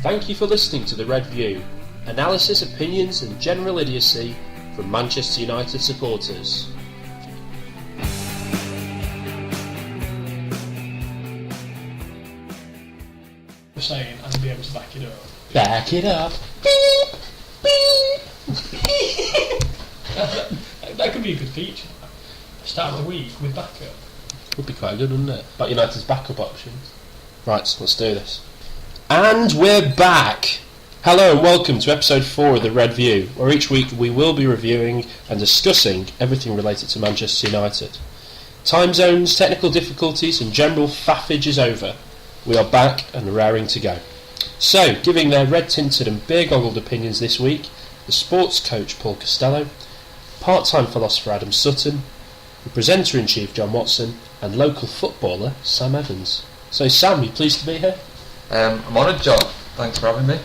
Thank you for listening to The Red View, analysis, opinions and general idiocy from Manchester United supporters. Saying and be able to back it up. Back it up. That could be a good feature. Start of the week with backup. Would be quite good, wouldn't it? About United's backup options. Right, so let's do this. And we're back! Hello and welcome to episode 4 of The Red View, where each week we will be reviewing and discussing everything related to Manchester United. Time zones, technical difficulties and general faffage is over. We are back and raring to go. So, giving their red-tinted and beer-goggled opinions this week, the sports coach Paul Costello, part-time philosopher Adam Sutton, the presenter-in-chief John Watson, and local footballer Sam Evans. So Sam, you pleased to be here? I'm honoured, John. Thanks for having me.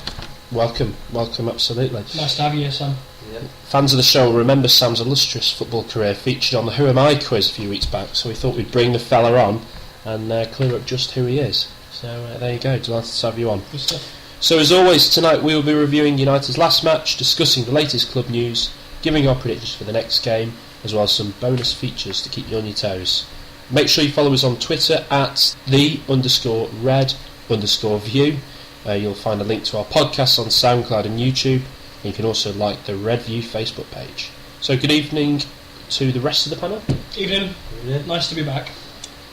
Welcome, absolutely. Nice to have you here, Sam. Yeah. Fans of the show will remember Sam's illustrious football career featured on the Who Am I quiz a few weeks back, so we thought we'd bring the fella on and clear up just who he is. So there you go, delighted to have you on. Good stuff. So as always, tonight we will be reviewing United's last match, discussing the latest club news, giving our predictions for the next game, as well as some bonus features to keep you on your toes. Make sure you follow us on Twitter at @the_red_view. You'll find a link to our podcasts on SoundCloud and YouTube, and you can also like the Red View Facebook page. So good evening to the rest of the panel. Evening. Nice to be back.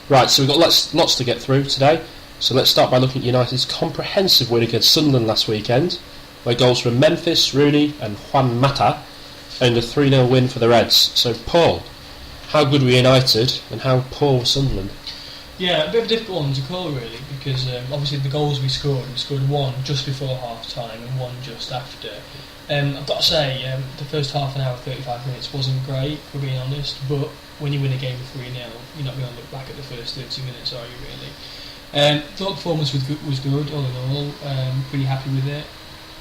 Right, so we've got lots to get through today. So let's start by looking at United's comprehensive win against Sunderland last weekend, where goals from Memphis, Rooney and Juan Mata earned a 3-0 win for the Reds. So Paul, how good were United and how poor was Sunderland? Yeah, a bit of a difficult one to call really, because obviously the goals we scored one just before half time and one just after. I've got to say, the first half an hour, 35 minutes wasn't great, if we're being honest, but when you win a game of 3-0, you're not going to look back at the first 30 minutes, are you really? Thought performance was good all in all, pretty happy with it,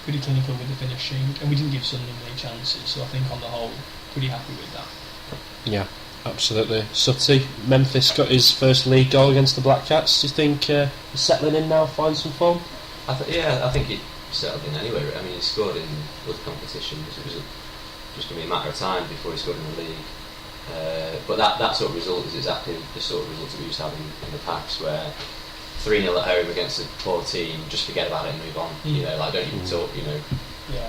pretty clinical with the finishing, and we didn't give Sunderland many chances, so I think on the whole, pretty happy with that. Yeah, absolutely. Sutty, Memphis got his first league goal against the Black Cats. Do you think he's settling in now, find some form? I think he settled in anyway. I mean, he scored in other competitions. It was just going to be a matter of time before he scored in the league. But that sort of result is exactly the sort of results that we used to have in the past, where 3-0 at home against a poor team, just forget about it and move on. You know, like don't even talk. You know,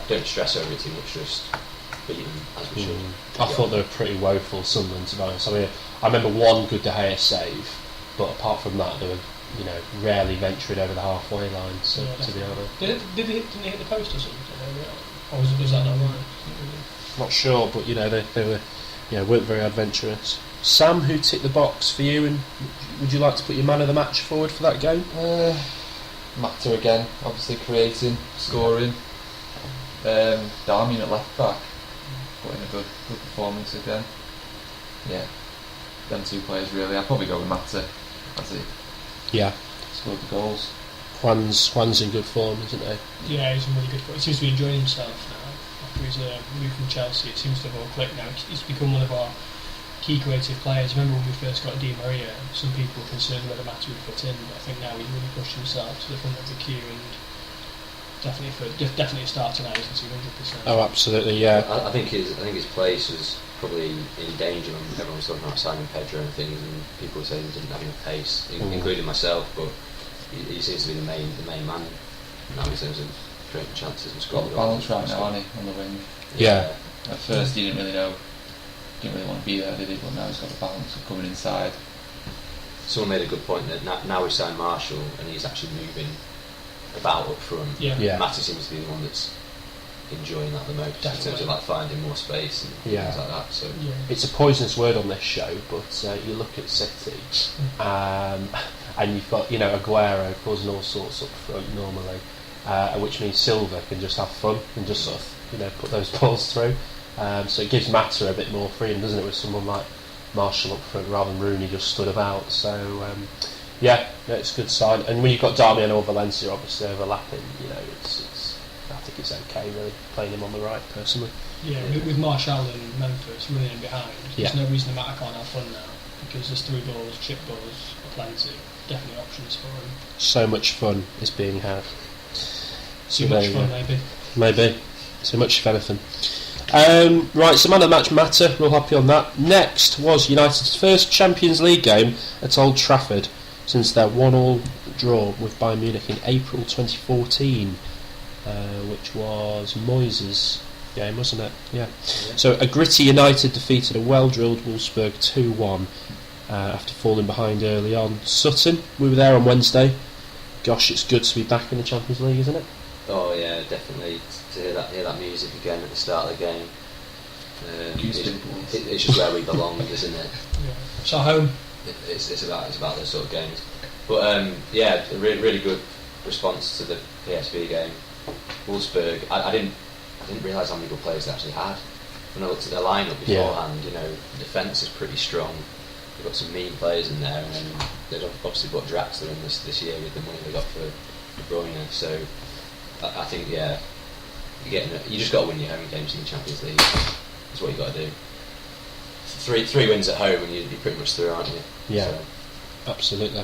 don't stress over it too much. Just beat them as we should. I thought they were pretty woeful, Sunderland, to be honest. I mean, I remember one good De Gea save, but apart from that, they were, rarely venturing over the halfway line. So to be honest, didn't they hit the post or something? Or was that not right? Not sure, but they were, weren't very adventurous. Sam, who ticked the box for you, and would you like to put your man of the match forward for that game? Mata again, obviously creating, scoring. Darmian at left back, putting a good performance again. Yeah, them two players really. I'd probably go with Mata as he scored the goals. Juan's in good form, isn't he? Yeah, he's in really good form. He seems to be enjoying himself now. After his move from Chelsea, it seems to have all clicked now. He's become one of our key creative players. Remember when we first got Di Maria, some people were concerned whether Mata would fit in, but I think now he's really pushed himself to the front of the queue and definitely a start tonight, isn't he? 100%. Oh, absolutely, yeah. I think his place was probably in danger when everyone was talking about Simon Pedro and things, and people were saying he didn't have enough pace, including myself. But he seems to be the main man now in terms of creating chances and scoring. Got the balance right now, hasn't he, on the wing? Yeah. At first, he didn't really want to be there, did he? But now he's got the balance of coming inside. Someone made a good point that now we've signed Marshall and he's actually moving about up front. Yeah. Matty seems to be the one that's enjoying that the most in terms of like finding more space and things like that. So it's a poisonous word on this show, but you look at City, and you've got Aguero causing all sorts up front normally, which means Silva can just have fun and just sort of put those balls through. So it gives Mata a bit more freedom, doesn't it, with someone like Marshall up front rather than Rooney just stood about. So it's a good sign. And when you've got Darmian or Valencia obviously overlapping, I think it's okay really playing him on the right personally. Yeah, with Marshall and Memphis running in behind, there's no reason the Mata can't have fun now, because there's through balls, chip balls, plenty, definitely options for him. So much fun is being had. Too much fun, maybe. Maybe. Too much, if anything. Right, so man of the match matter, real happy on that. Next was United's first Champions League game at Old Trafford since their 1-1 draw with Bayern Munich in April 2014, which was Moyes' game, wasn't it? Yeah. So a gritty United defeated a well-drilled Wolfsburg 2-1 after falling behind early on. Sutton, we were there on Wednesday. Gosh, it's good to be back in the Champions League, isn't it? Oh yeah, definitely. To hear that music again at the start of the game. It's just where we belong, isn't it? Yeah. It's our home. It's about those sort of games. But yeah, a really good response to the PSV game. Wolfsburg, I didn't realise how many good players they actually had. When I looked at their lineup beforehand, you know, the defence is pretty strong. They've got some mean players in there, and then they've obviously got Draxler in this year with the money they got for De Bruyne. So I think you just got to win your home games in the Champions League. That's what you got to do. Three wins at home and you're pretty much through, aren't you? Yeah, so. Absolutely.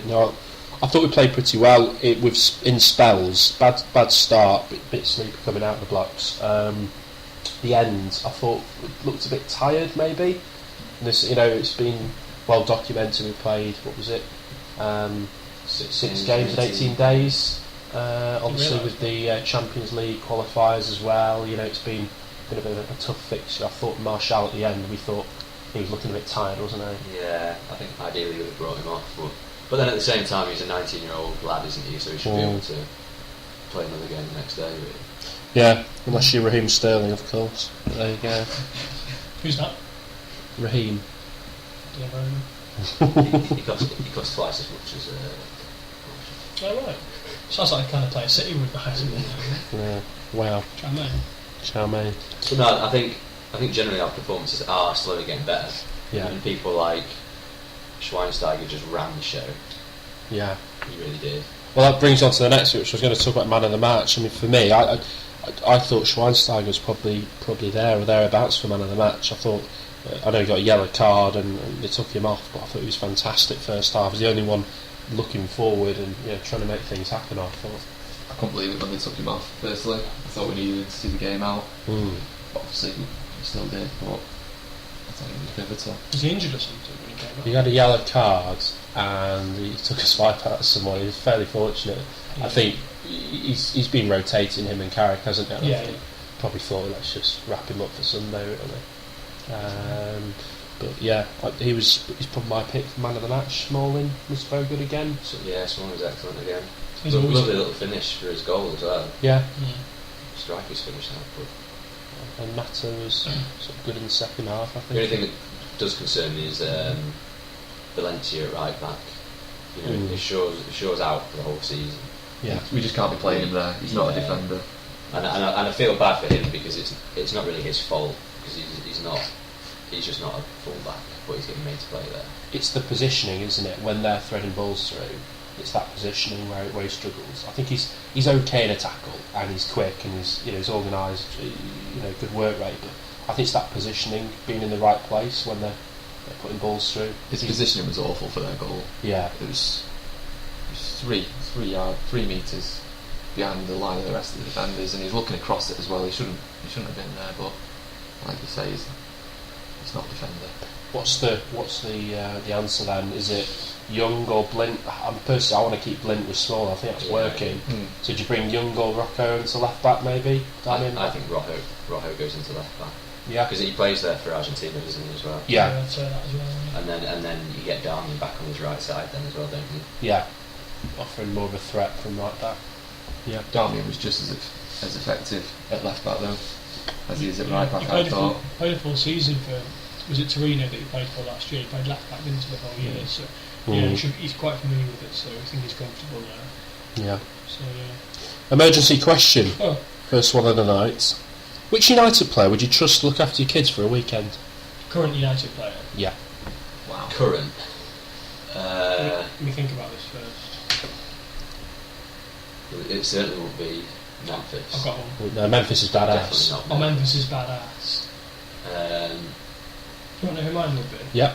No, I thought we played pretty well. In spells, bad start, bit sleepy coming out of the blocks. The end, I thought looked a bit tired, maybe. This, it's been well documented. We played, what was it, 6 games in 18 days. Obviously with the Champions League qualifiers as well, it's been a bit of a tough fixture. I thought Martial at the end, we thought he was looking a bit tired, wasn't he? Yeah, I think ideally we would have brought him off, but then at the same time he's a 19-year-old lad, isn't he? So he should be able to play another game the next day, really. Yeah, unless you're Raheem Sterling, of course. But there you go. Who's that? Raheem. he costs twice as much as Oh right. Sounds like the kind of player City would buy, isn't it? Yeah. Wow. Chow Mein. But no, I think generally our performances are slowly getting better. Yeah. And people like Schweinsteiger just ran the show. Yeah. He really did. Well, that brings on to the next, which I was going to talk about man of the match. I mean, for me, I thought Schweinsteiger was probably there or thereabouts for man of the match. I thought, I know he got a yellow card and they took him off, but I thought he was fantastic first half. He was the only one looking forward and trying to make things happen. I thought. I couldn't believe it when they took him off. Personally, I thought we needed to see the game out. But obviously, we still did. But I thought he was pivotal. Was he injured or something when he came out? He had a yellow card and he took a swipe out at someone. He was fairly fortunate. Yeah. I think he's been rotating, him and Carrick, hasn't he? Yeah. Probably thought, let's just wrap him up for Sunday, really. But yeah, he's probably my pick for man of the match. Smalling was very good again. So, yeah, Smalling was excellent again. Lovely little finish for his goal as well. Yeah. Striker's finish that. And Mata was sort of good in the second half, I think. The only thing that does concern me is Valencia at right back. It shows out for the whole season. Yeah. We just can't be playing him there. He's not a defender. And I feel bad for him because it's not really his fault because he's just not a full-back, but he's getting made to play there. It's the positioning, isn't it? When they're threading balls through, it's that positioning where he struggles. I think he's okay in a tackle and he's quick and he's organised, good work rate. But I think it's that positioning, being in the right place when they're putting balls through. His positioning was awful for their goal. Yeah, it was 3 metres behind the line of the rest of the defenders, and he's looking across it as well. He shouldn't have been there, but like you say, he's not a defender. What's the answer then? Is it Young or Blint? I want to keep Blint with Small. I think that's working. So did you bring Young or Rocco into left back maybe? I think Rojo goes into left back. Yeah, because he plays there for Argentina, doesn't he, as well? Yeah, I'd say that as well. Yeah. And then you get Darmian back on his right side then as well, don't you? Yeah, offering more of a threat from right back. Yeah, Darmian was just as effective at left back though as he is at right back. I thought he played a full season for. Was it Torino that he played for last year? He played left back into the whole year, so he's quite familiar with it. So I think he's comfortable now. Yeah. So yeah. Emergency question. Oh. First one of the night. Which United player would you trust to look after your kids for a weekend? Current United player. Yeah. Wow. Current. Let me think about this first. It certainly would be Memphis. I've got one. No, Memphis is badass. Memphis is badass. Do you want to know who mine would be? Yeah.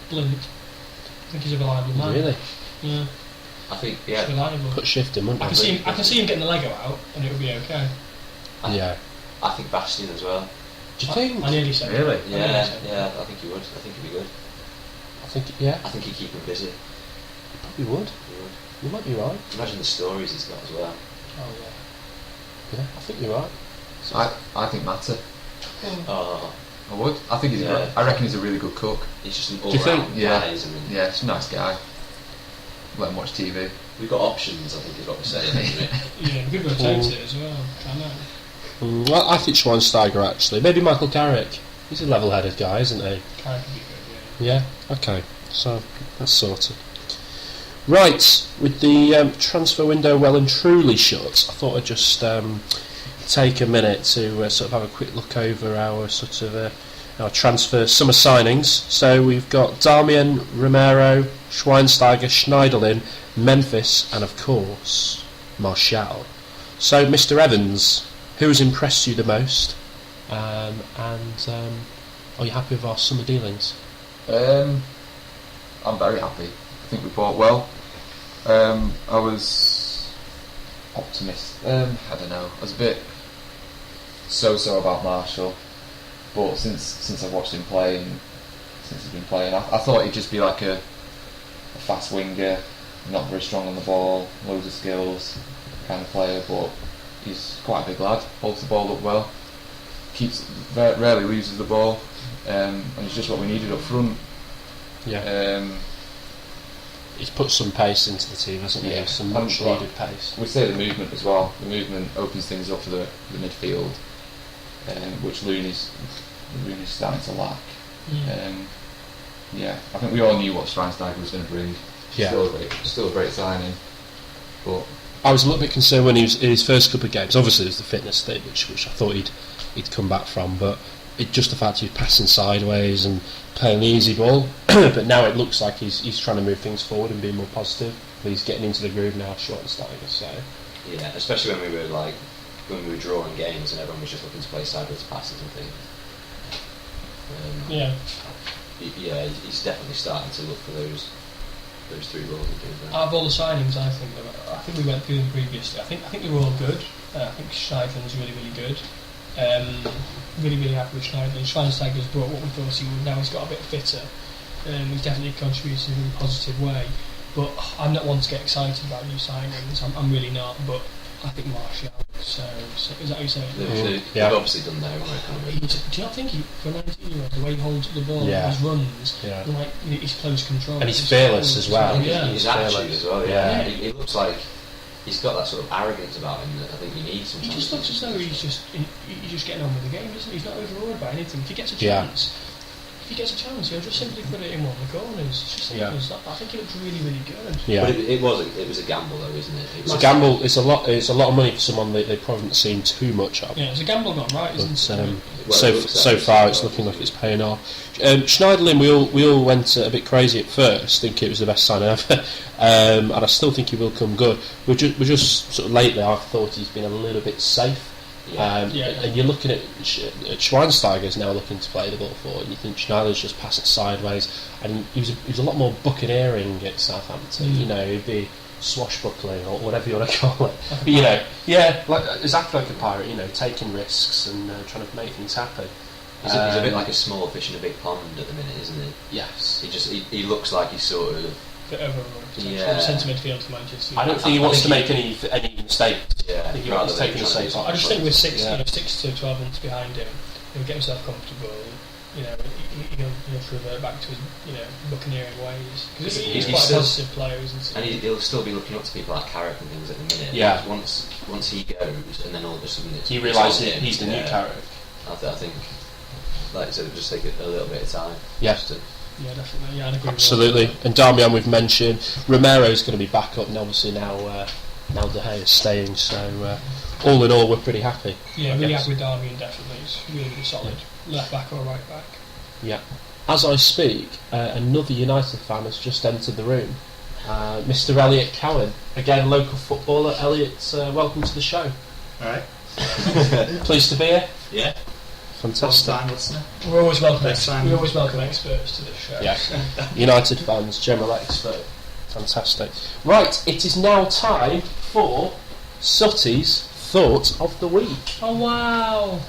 Blint. I think he's a reliable man. Really? Yeah. I think, It's reliable. Put shifting, wouldn't I it? can see him getting the Lego out, and it would be okay. Yeah. I think Bastian as well. Do you think? I nearly said Really? Yeah, I think he would. I think he'd be good. I think, yeah, I think he'd keep him busy. you would. He would. You might be right. Imagine the stories he's got as well. Oh Yeah, I think you're right. I think Mata. yeah. Oh, I would. I think he's. Yeah. I reckon he's a really good cook. he's just an you think? all-round Yeah. guy, isn't he? Yeah, he's a nice guy. Let him watch TV. We've got options, I think is what we're saying, isn't it? Yeah, we could rotate it as well. I know. Well, I think Schweinsteiger actually. Maybe Michael Carrick. He's a level-headed guy, isn't he? Kind of be good, yeah. Yeah. Okay. So that's sorted. Right. With the transfer window well and truly shut, I thought I'd just take a minute to sort of have a quick look over our sort of our transfer summer signings. So we've got Darmian, Romero, Schweinsteiger, Schneiderlin, Memphis, and of course Martial. So, Mr. Evans, who's impressed you the most? Are you happy with our summer dealings? I'm very happy. I think we bought well. I was optimistic. I don't know. I was a bit so about Marshall, but since I've watched him play and since he's been playing, I thought he'd just be like a fast winger, not very strong on the ball, loads of skills kind of player, but he's quite a big lad. Holds the ball up well, rarely loses the ball, and it's just what we needed up front. Yeah. He's put some pace into the team, hasn't he? Yeah. Some much needed pace. We say the movement as well. The movement opens things up for the midfield, which Looney's starting to lack. Yeah, I think we all knew what Schweinsteiger was going to bring. Yeah. Still a great signing, but I was a little bit concerned when he was in his first couple of games. Obviously, there's the fitness thing, which I thought he'd come back from, but just the fact he was passing sideways and playing the easy ball. But now it looks like he's trying to move things forward and be more positive. He's getting into the groove now, Schweinsteiger. So Yeah, especially when we were drawing games and everyone was just looking to play sideways passes and things. Yeah. Yeah, he's definitely starting to look for those three goals. Out of all the signings, I think we went through them previously. I think they were all good. I think Schneiderlin's really, really good. Really, really happy with Schneiderlin. Schweinsteiger's brought what we thought he would. Now he's got a bit fitter. He's definitely contributed in a really positive way. But I'm not one to get excited about new signings. I'm really not. But I think Martial. So is that what you're saying? They've obviously done their homework on him. Do you not think for a 19-year-old, the way he holds the ball, Yeah. his runs, Yeah. like his close control, And he's fearless as well. Yeah. His attitude as well. Yeah. He looks like he's got that sort of arrogance about him that I think you need sometimes. He just looks as though he's just getting on with the game, isn't he? He's not overawed by anything. If he gets a Yeah. chance, he'll just simply put it in one of the corners. It's just simple as that. I think he looks really, really good. yeah. But it was a gamble though, isn't it? It's a gamble. It's a lot of money for someone they probably haven't seen too much of. Yeah, it's a gamble gone right, isn't it? But so far, it's looking like it's paying off. Schneiderlin, we all went a bit crazy at first, thinking it was the best sign ever, and I still think he will come good. We're just sort of lately, I thought he's been a little bit safe. And you're looking at Schweinsteiger's now looking to play the ball forward, and you think Schneider's just passing sideways, and he was a lot more buccaneering at Southampton. You know, he'd be swashbuckling or whatever you want to call it. But, you know, like exactly like a pirate. You know, taking risks and trying to make things happen. He's a bit like a small fish in a big pond at the minute, isn't he? Yes. He looks like he's sort of. Bit overall. Yeah. Centre midfield for Manchester. I don't think he wants to make any mistakes. Yeah. I think he's taking a safe I just think with 6 to 12 months behind him, he'll get himself comfortable. You know, he'll revert back to his buccaneering ways because he's quite a positive player, isn't he? And he'll still be looking up to people like Carrick and things at the minute. Yeah. Once he goes, and then all of a sudden he realises he's the new Carrick. I think, like I said, it'll just take a little bit of time. Yes. Yeah, definitely. Yeah, I'd agree. Absolutely. And Darmian we've mentioned. Romero's going to be back up, and obviously now De Gea is staying. So all in all, we're pretty happy. Yeah, really happy with Darmian. Definitely, it's really, really solid. Left back or right back. Yeah. As I speak, another United fan has just entered the room. Mr. Elliot Cowan, again local footballer. Elliot, welcome to the show. Alright. Pleased to be here. Yeah. Fantastic. Long time listener. We always welcome Next time. experts to this show. Yeah. United fans, general expert. Fantastic. Right, it is now time for Sutty's Thought of the Week. Oh wow!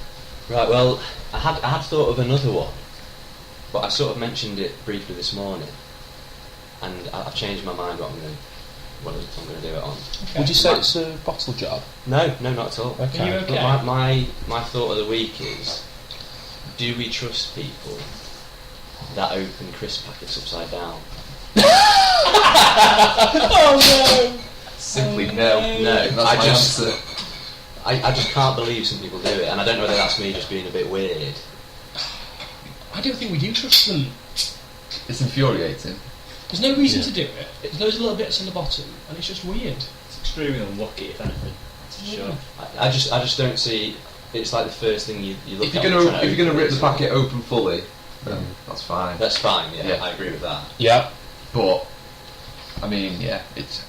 Right, well, I had thought of another one, but I sort of mentioned it briefly this morning, and I've changed my mind what I'm going to do it on. Okay. Would you say it's a bottle job? No, not at all. Okay. Are you okay? But my thought of the week is: do we trust people that open crisp packets upside down? Oh no! Simply Oh, no. No, That's I my just answer. I just can't believe some people do it, and I don't know whether that's me just being a bit weird. I don't think we do trust them. It's infuriating. There's no reason to do it. There's those little bits on the bottom, and it's just weird. It's extremely unlucky, if anything. For sure. I just don't see. It's like the first thing you look If at. you're when gonna trying to rip open the it. packet open fully, then that's fine. That's fine. Yeah, Yeah. I agree with that. Yeah. But I mean, yeah, it's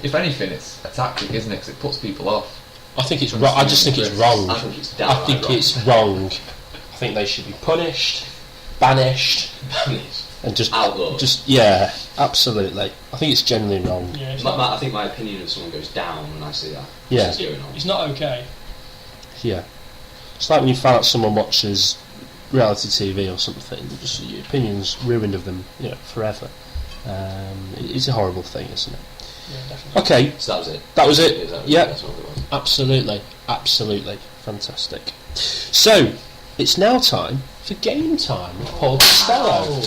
if anything, it's a tactic, isn't it? 'Cause it puts people off. I think it's wrong. I just think it's wrong. I think it's I downright think wrong. it's wrong. I think they should be punished, banished, and just outlawed. Just yeah, absolutely. I think it's genuinely wrong. Yeah, it's, I think my opinion of someone goes down when I see that. Yeah. What's going on? it's not okay. Yeah, it's like when you find out someone watches reality TV or something. Just your opinion's ruined of them, forever. It's a horrible thing, isn't it? Yeah, definitely. Okay, So that was it. that was it. Is that- Yeah. That's what it was. Absolutely, fantastic. So it's now time for game time with Paul Costello.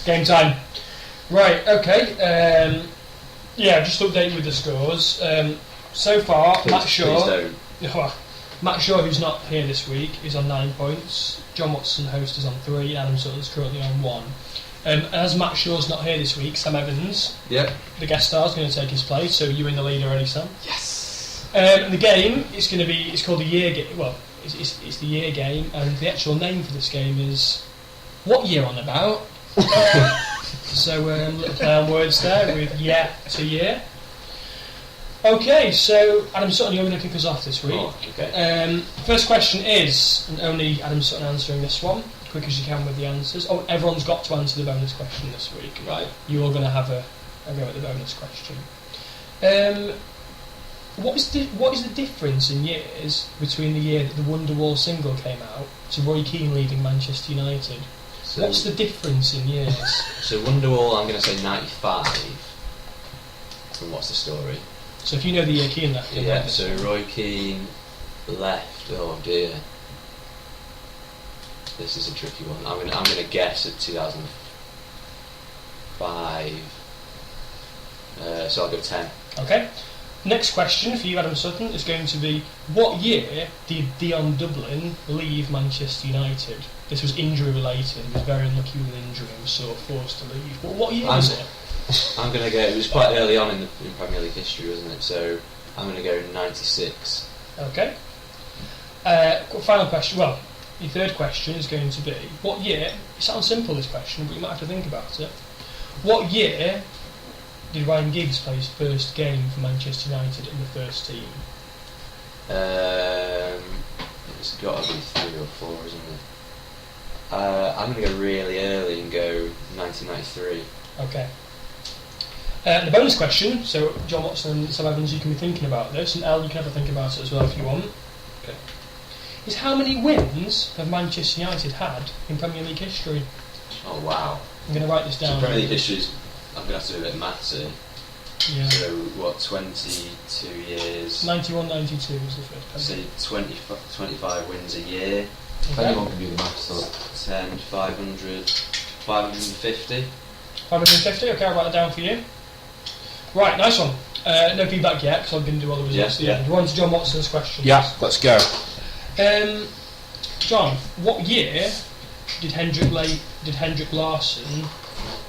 Game time. Right, okay. Just update you with the scores. So far, Matt Please Shaw. don't. Matt Shaw, who's not here this week, is on 9 points. John Watson, host, is on 3. Adam Sutton's currently on 1. As Matt Shaw's not here this week, Sam Evans, Yep. the guest star, is going to take his place. So you're in the lead already, Sam. Yes. The game is going to be. It's called the year game. Well, it's the year game, and the actual name for this game is "What Year On About." So little play on words there with "yeah" to "year." Okay, so Adam Sutton, you're going to kick us off this week. Oh, okay. First question is, and only Adam Sutton answering this one, quick as you can with the answers. Oh, everyone's got to answer the bonus question this week. Right. You're going to have a go at the bonus question. What is the difference in years between the year that the Wonderwall single came out to Roy Keane leaving Manchester United? So, What's the difference in years? So Wonderwall, I'm going to say 95. And what's the story? So if you know the year Keane left, you'll know Yeah. this. So Roy Keane left. Oh dear. This is a tricky one. I'm gonna guess at 2005. So I'll go 10. Okay. Next question for you, Adam Sutton, is going to be: what year did Dion Dublin leave Manchester United? This was injury related. He was very unlucky with an injury and was sort of forced to leave. Well, what year was it? I'm gonna go. It was quite early on in Premier League history, wasn't it? So I'm gonna go 96. Okay. Final question. Well, your third question is going to be: what year? It sounds simple, this question, but you might have to think about it. What year did Ryan Giggs play his first game for Manchester United in the first team? It's got to be 3 or 4, isn't it? I'm gonna go really early and go 1993. Okay. The bonus question, so John Watson and Sam Evans, you can be thinking about this, and Elle, you can have a think about it as well if you want. Okay. Is how many wins have Manchester United had in Premier League history? Oh wow. I'm going to write this So down. Premier League history is. I'm gonna have to do a bit of maths here. Yeah. So what? 22 years. 91-92 was the first Say Premier 25 wins a year. If Okay. anyone can do the maths, so 10, 500, 550. 550, okay, I'll write that down for you. Right, nice one. No feedback yet, because I'm going to do all the results at the end. We're on to John Watson's questions. Yeah, let's go. John, what year did Hendrik Larsson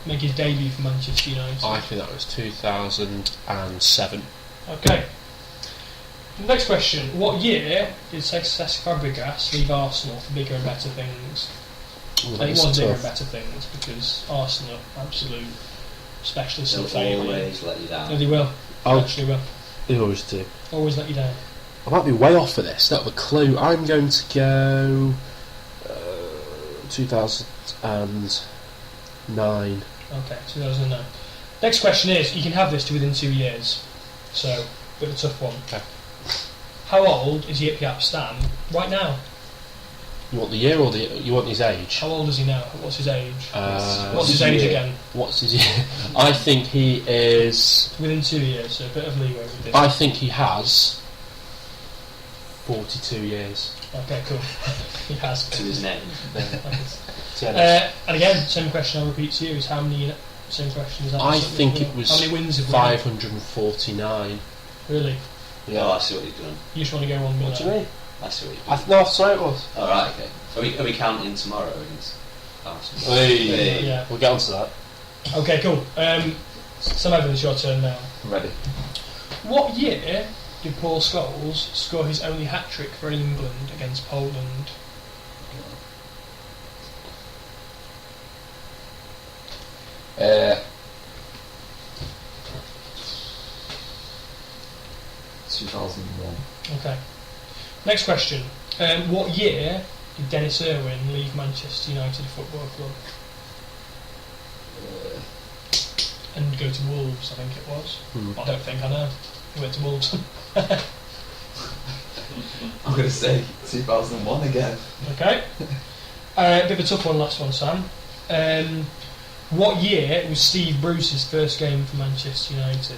make his debut for Manchester United? I think that was 2007. Okay. Next question. What year did Cesc Fabregas leave Arsenal for bigger and better things? Ooh, And it that's was bigger and tough. better things because Arsenal, absolute specialists in They'll failing. always let you No, down. they will. Oh, Actually will. they always do. Always let you down. I might be way off for this. Not a clue. I'm going to go 2009. Okay, 2009. Next question is, you can have this to within 2 years. So, bit of a tough one. Okay. How old is Yip Yap Stan right now? You want the year or you want his age? How old is he now? What's his age? Uh, What's his age again? What's his year? I think he is... Within 2 years, so a bit of leeway with this. I think he has 42 years. Okay, cool. He has. To his name. And again, same question I'll repeat to you is how many... Same question as that. I think it was how many wins have we 549. Really? Yeah. Oh, I see what you've done. You just want to go on with What that? do you mean? I see what you've done. No, sorry it was. Oh, right, okay. Are we counting tomorrow against Arsenal? Hey. Yeah. We'll get onto that. Okay, cool. Sam Evans, your turn now. Ready. What year did Paul Scholes score his only hat-trick for England against Poland? Uh, 2001. Okay. Next question. What year did Dennis Irwin leave Manchester United Football Club and go to Wolves, I think it was. I don't think I know. He went to Wolves. I'm going to say 2001 again. Okay. Bit of a tough one, last one, Sam. What year was Steve Bruce's first game for Manchester United?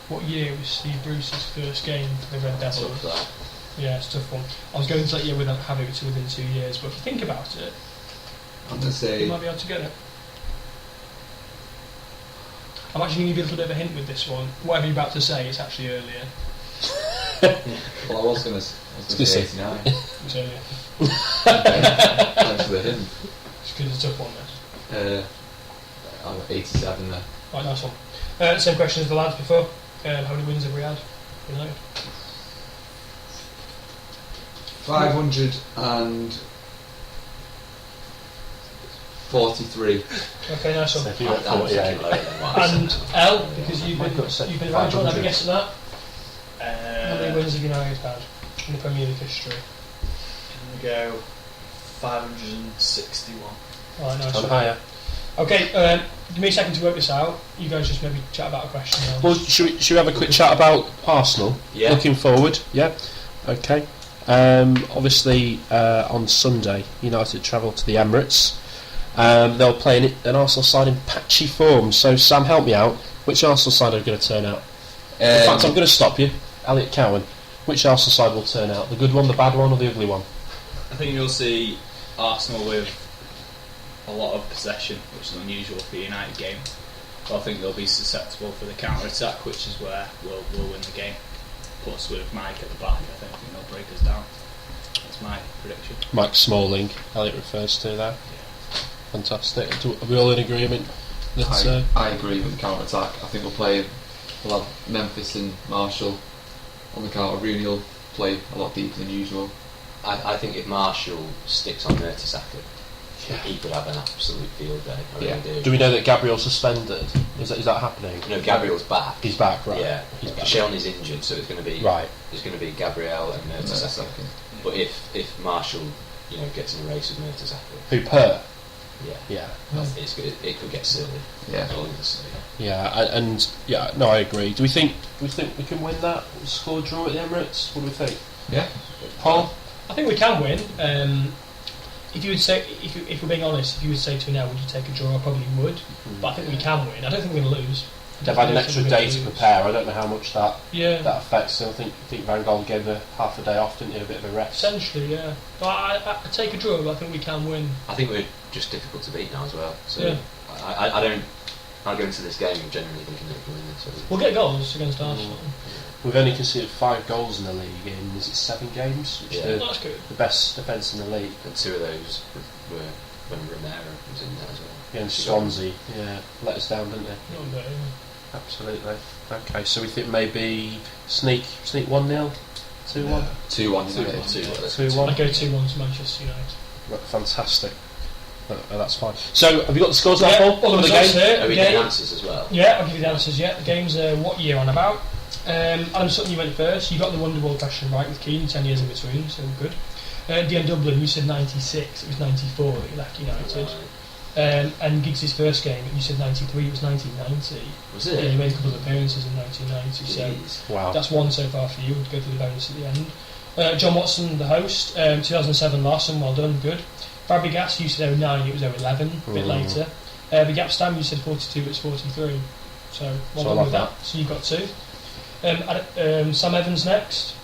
What year was Steve Bruce's first game for the Red Devils? Yeah, it's a tough one. I was going to let you have it to within 2 years, but if you think about it, I'm going to say... you might be able to get it. I'm actually going to give you a little bit of a hint with this one. Whatever you're about to say, it's actually earlier. Well, I was going to say 89. It's earlier. Thanks for the hint. It's because it's a tough one, this. I'm 87 there. Right, nice one. Same question as the lads before. How many wins have we had? United? 543. Okay, nice one. So if you got 48. And L, because you've Mike got set been around, do you want to have a 500. guess at that? How many wins have United had in the Premier League history? Can we go 561? Alright, nice I'm one. higher. Okay, give me a second to work this out. You guys just maybe chat about a question now. Well, should we have a quick chat about Arsenal? Yeah. Looking forward, yeah. Okay. Obviously, on Sunday, United travel to the Emirates. They'll play an Arsenal side in patchy form. So, Sam, help me out. Which Arsenal side are going to turn out? In fact, I'm going to stop you. Elliot Cowan. Which Arsenal side will turn out? The good one, the bad one, or the ugly one? I think you'll see Arsenal with a lot of possession, which is unusual for a United game. But I think they'll be susceptible for the counter-attack, which is where we'll win the game. Plus, with Mike at the back, I think they'll break us down. That's my prediction. Mike Smalling, Elliot refers to there. Fantastic. Are we all in agreement? That, I agree with the counter-attack. I think we'll have Memphis and Marshall on the counter. Rooney will play a lot deeper than usual. I think if Marshall sticks on Mertesacker, Yeah. he could have an absolute field day. I really do. Do we know that Gabriel's suspended? Is that happening? No, Gabriel's back. He's back, right? Yeah, He's back. Sean is injured, so it's going to be Right. It's going to be Gabriel and Mertesacker. But if Marshall, gets in a race with Mertesacker, Who per? yeah, Yeah. it's good. It could get silly. Yeah. That's all I'm gonna say. Yeah, no, I agree. Do we think we can win that score draw at the Emirates? What do we think? Yeah. Paul? I think we can win. If you would say, if we're being honest, if you would say to me now, would you take a draw? I probably would. But I think we can win. I don't think we're going to lose. They've had an extra day to prepare. I don't know how much that affects them. I think Van Gaal gave a half a day off, didn't he? A bit of a rest. Essentially, yeah. But I take a draw, but I think we can win. I think we're just difficult to beat now as well. So Yeah. I go into this game generally thinking that we can win this. So We'll get goals against Arsenal. We've only conceded 5 goals in the league in, is it 7 games? Which Yeah. is That's good. the best defence in the league. And 2 of those were when Romero was in there as well. Against Swansea, let us down, didn't they? Not bad, Absolutely. Okay, so we think maybe sneak 1-0, 2-1, 2-1. 2-1. I'd go 2-1 to Manchester United. Right, fantastic. That's fine. So, have you got the scores now, Paul? all the For results here. Are we Okay. getting answers as well? Yeah, I'll give you the answers. Yeah, the game's what year on about. Adam Sutton, you went first. You got the Wonderwall question right with Keane, 10 years in between, so good. Dean Dublin, you said 96. It was 94 that you left United. And Giggs' first game, you said 93, it was 1990. Was it? Yeah, he made a couple of appearances in 1990, so Jeez. Wow. that's one so far for you. We'll go through the bonus at the end. John Watson, the host, 2007 Larson, well done, good. Fabregas, you said 09, it was 011, a bit later. Big Stam, you said 42, it was 43. So, well done with that. So you got 2. Sam Evans next.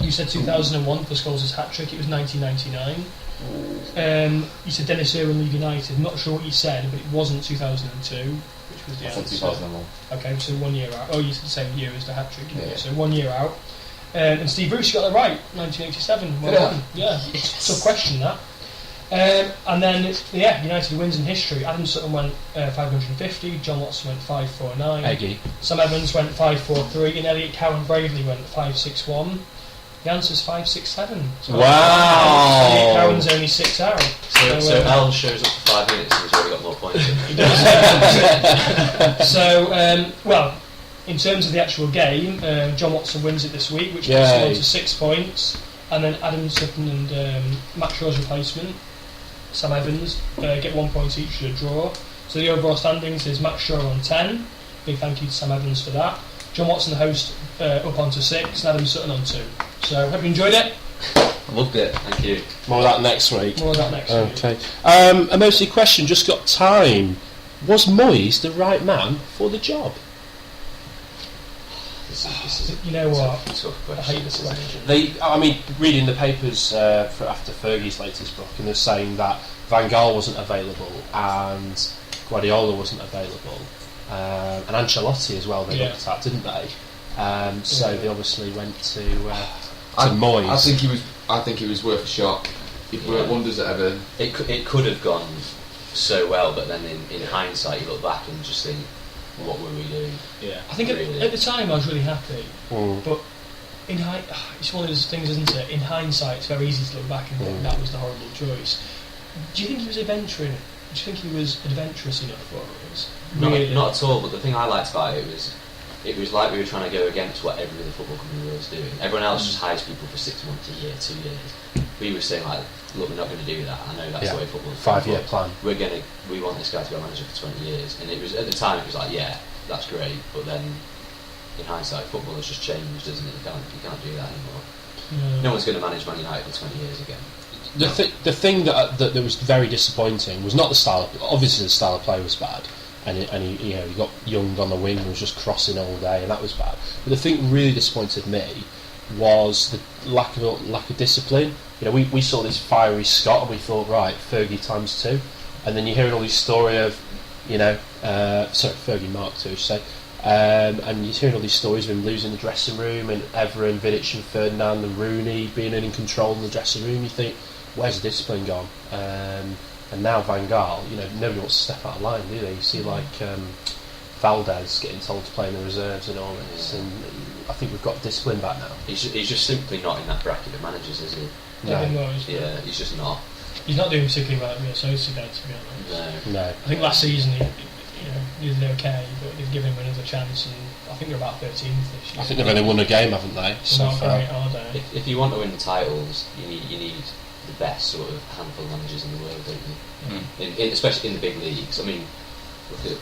You said 2001 for Scholes' hat-trick, it was 1999. You said Dennis Irwin, Leeds United. I'm not sure what you said, but it wasn't 2002, which was the answer. 2001. Okay, so 1 year out. Oh, you said the same year as the hat-trick, didn't you? So 1 year out. And Steve Bruce got that right, 1987. Well done. Yeah, tough question that. And then, United wins in history. Adam Sutton went 550, John Watson went 549, Eggy. Sam Evans went 543, and Elliot Cowan Bradley went 561. The answer's 567. So Wow! Elliot Cowan's only 6 out. So Al shows up for 5 minutes and he's already got more points. He does. So, in terms of the actual game, John Watson wins it this week, which puts him on to 6 points. And then Adam Sutton and Matt Shaw's replacement, Sam Evans, get 1 point each to a draw. So the overall standings is Matt Shaw on 10. Big thank you to Sam Evans for that. John Watson, the host, up onto 6, and Adam Sutton on 2. So, hope you enjoyed it. I loved it, thank you. More of that next week. More of that next week. Okay. A mostly question, just got time. Was Moyes the right man for the job? This is You know what? a tough I question. hate this question. Reading the papers after Fergie's latest book, and they're saying that Van Gaal wasn't available and Guardiola wasn't available, and Ancelotti as well. They looked at, didn't they? So they obviously went to Moyes. I think he was worth a shot. He'd worked wonders at Everton. It could have gone so well, but then in hindsight you look back and just think, what were we doing? Yeah. I think at the time I was really happy, but it's one of those things, isn't it? In hindsight, it's very easy to look back and think that was the horrible choice. Do you think he was adventurous? Do you think he was adventurous enough for us? Really? Not at all. But the thing I liked about it was like we were trying to go against what every other football company was doing. Everyone else just hires people for 6 months, a year, 2 years. We were saying like, look, we're not going to do that. I know that's the way football is. 5-year plan. We want this guy to be our manager for 20 years. And it was at the time it was like, yeah, that's great. But then in hindsight, football has just changed, doesn't it? You can't do that anymore. No one's going to manage Man United for 20 years again. The thing that was very disappointing was not the style. Obviously, the style of play was bad, and he got Young on the wing and was just crossing all day, and that was bad. But the thing that really disappointed me was the lack of discipline. We saw this fiery Scott, and we thought, right, Fergie times 2, and then you're hearing all these story of, Fergie Mark 2, say. And you're hearing all these stories of him losing the dressing room, and Evra and Vidic and Ferdinand and Rooney being in control in the dressing room. You think, where's the discipline gone? And now Van Gaal, nobody wants to step out of line, do they? You see Valdez getting told to play in the reserves and all this, and I think we've got discipline back now. He's just simply not in that bracket of managers, is he? No. Yeah, he's just not. He's not doing particularly well at Minnesota, to be honest. No. I think last season he did okay, but they've given him another chance, and I think they're about 13th this year. I think they've only won a game, haven't they? So not far. great, are they? If you want to win the titles, you need the best sort of handful of managers in the world, don't you? Especially in the big leagues. I mean, look at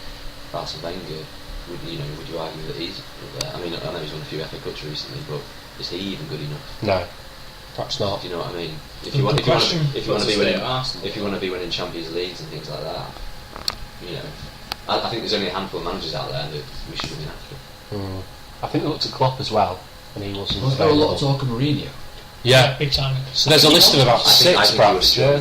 Arsene Wenger. Would you argue that he's up there? I mean, I know he's won a few FA Cups recently, but is he even good enough? No, perhaps not. Do you know what I mean? If you want to be winning Champions Leagues and things like that, I think there's only a handful of managers out there that we should have been after. I think they looked at Klopp as well, and he wasn't. Was there a lot of talk of Mourinho? Yeah, big time. So there's a list of about 6, perhaps. I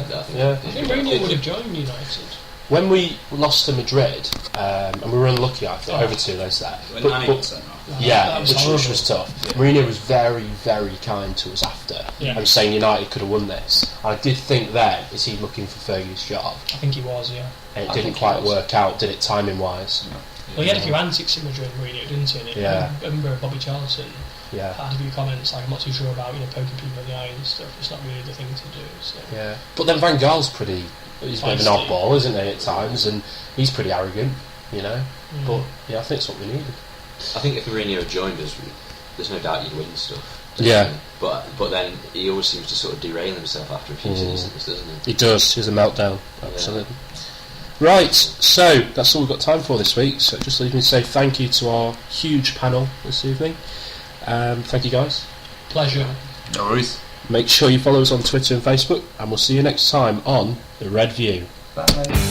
think Mourinho would have joined United. When we lost to Madrid, and we were unlucky, I think, over 2 legs there. When Nani got sent off. Yeah, which was tough. Yeah. Mourinho was very, very kind to us after, and saying United could have won this. I did think then, is he looking for Fergie's job? I think he was, yeah. And it didn't quite work out, did it, timing-wise? No. Well, he had a few antics in Madrid, Mourinho, didn't he? I remember Bobby Charlton had a few comments like, I'm not too sure about poking people in the eye and stuff. It's not really the thing to do. So. Yeah, but then Van Gaal's he's a bit of an oddball, isn't he, at times, and he's pretty arrogant, But I think it's what we needed. I think if Mourinho had joined us, there's no doubt he'd win stuff. Yeah. But then he always seems to sort of derail himself after a few seasons, doesn't he? He does. He's a meltdown. Absolutely. Right, so that's all we've got time for this week. So just leave me to say thank you to our huge panel this evening. Thank you, guys. Pleasure. No worries. Make sure you follow us on Twitter and Facebook, and we'll see you next time on The Red View. Bye.